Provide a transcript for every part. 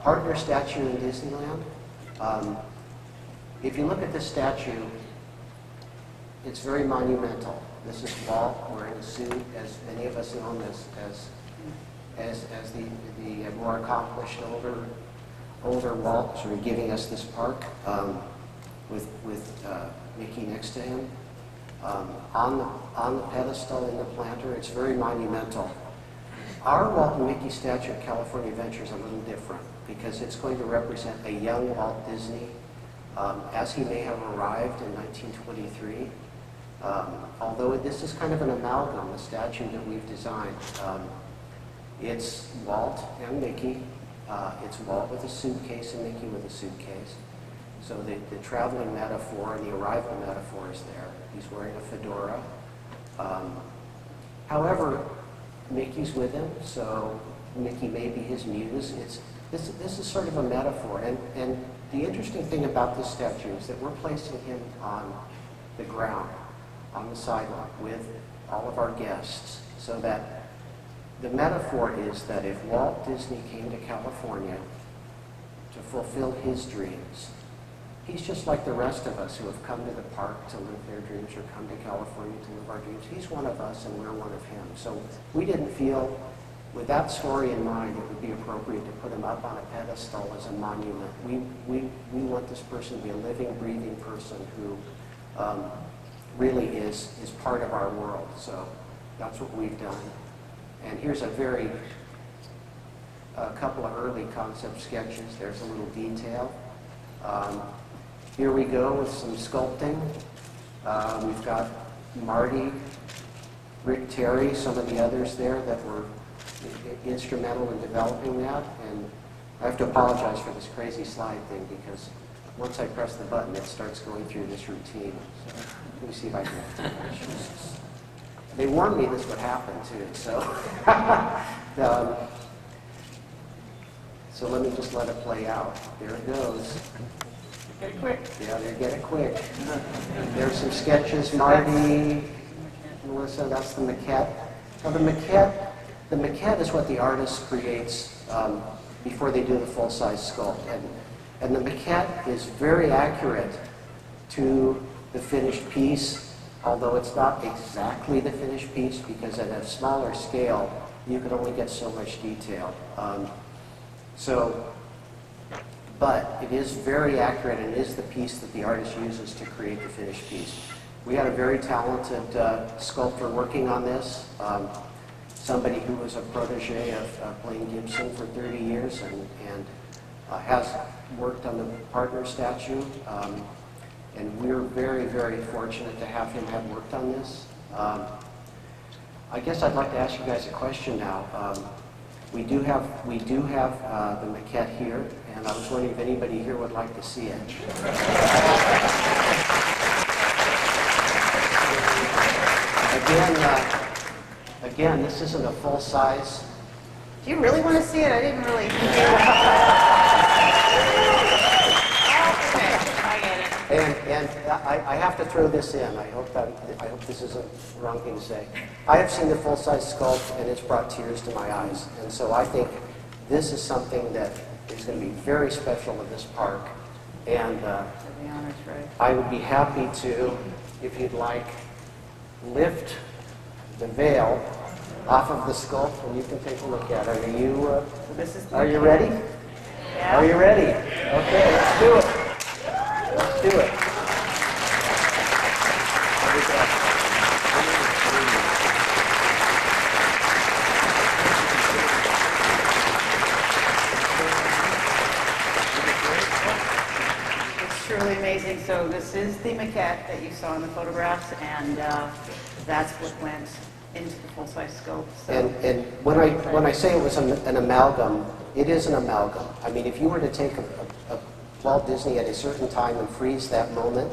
partner statue in Disneyland. If you look at this statue, it's very monumental. This is Walt wearing a suit, as many of us know him as the more accomplished older Walt, sort of giving us this park with Mickey next to him. On the pedestal in the planter, it's very monumental. Our Walt and Mickey statue at California Adventure is a little different because it's going to represent a young Walt Disney as he may have arrived in 1923. Although this is kind of an amalgam, the statue that we've designed. It's Walt and Mickey. It's Walt with a suitcase and Mickey with a suitcase. So the traveling metaphor and the arrival metaphor is there. He's wearing a fedora. However, Mickey's with him, so Mickey may be his muse. This is sort of a metaphor. And the interesting thing about this statue is that we're placing him on the ground, on the sidewalk, with all of our guests, so that the metaphor is that if Walt Disney came to California to fulfill his dreams, he's just like the rest of us who have come to the park to live their dreams or come to California to live our dreams. He's one of us and we're one of him. So we didn't feel, with that story in mind, it would be appropriate to put him up on a pedestal as a monument. We want this person to be a living, breathing person who really is part of our world. So that's what we've done. And here's a couple of early concept sketches. There's a little detail. Here we go with some sculpting. We've got Marty, Rick Terry, some of the others there that were instrumental in developing that. And I have to apologize for this crazy slide thing because once I press the button, it starts going through this routine. So let me see if I can. They warned me this would happen too, so so let me just let it play out. There it goes. Get it quick. Yeah, they get it quick. There's some sketches. Marty, Melissa, that's the maquette. Now the maquette is what the artist creates before they do the full-size sculpt. And the maquette is very accurate to the finished piece, although it's not exactly the finished piece because at a smaller scale, you can only get so much detail. But it is very accurate and it is the piece that the artist uses to create the finished piece. We had a very talented sculptor working on this, somebody who was a protege of Blaine Gibson for 30 years and has worked on the partner statue. And we're very, very fortunate to have him have worked on this. I guess I'd like to ask you guys a question now. We do have the maquette here, and I was wondering if anybody here would like to see it. Again, this isn't a full size. Do you really want to see it? I didn't really. And I have to throw this in. I hope this isn't the wrong thing to say. I have seen the full-size sculpt, and it's brought tears to my eyes. And so I think this is something that is going to be very special in this park. And I would be happy to, if you'd like, lift the veil off of the sculpt, and you can take a look at it. Are you ready? Yeah. Are you ready? Okay, let's do it. Let's do it. It's truly amazing. So this is the maquette that you saw in the photographs, and that's what went into the full-size scope. So. And when I say it was an amalgam, it is an amalgam. I mean, if you were to take a Walt Disney at a certain time and freeze that moment,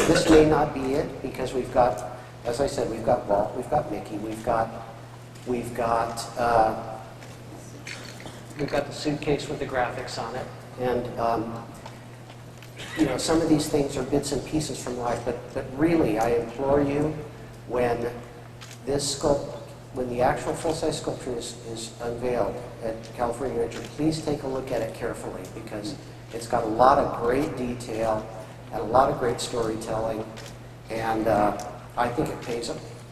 this may not be it because we've got, as I said, we've got Walt, we've got Mickey, we've got the suitcase with the graphics on it, and you know, some of these things are bits and pieces from life. But really, I implore you, when this sculpt when the actual full-size sculpture is unveiled at California Adventure, please take a look at it carefully because it's got a lot of great detail and a lot of great storytelling, and I think it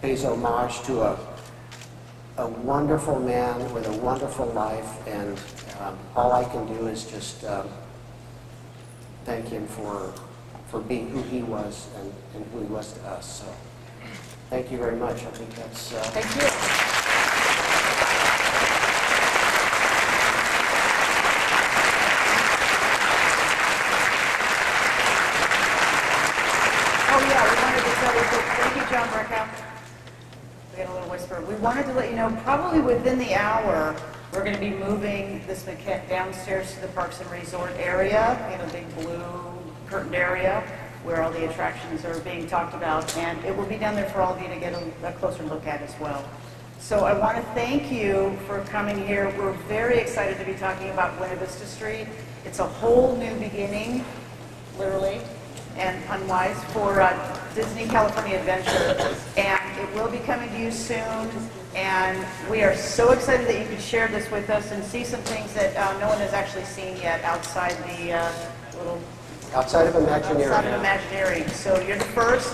pays homage to a wonderful man with a wonderful life, and all I can do is just thank him for being who he was and who he was to us. So thank you very much. I think that's... Thank you. Oh yeah, we wanted to tell you, thank you, John Breckow. We got a little whisper. We wanted to let you know, probably within the hour, we're going to be moving this maquette downstairs to the Parks and Resort area, big blue curtained area where all the attractions are being talked about, and it will be down there for all of you to get a closer look at as well. So I want to thank you for coming here. We're very excited to be talking about Buena Vista Street. It's a whole new beginning, literally, and unwise, for Disney California Adventure, and it will be coming to you soon, and we are so excited that you could share this with us and see some things that no one has actually seen yet outside the little... Outside of Imagineering. Outside of Imagineering. So you're the first.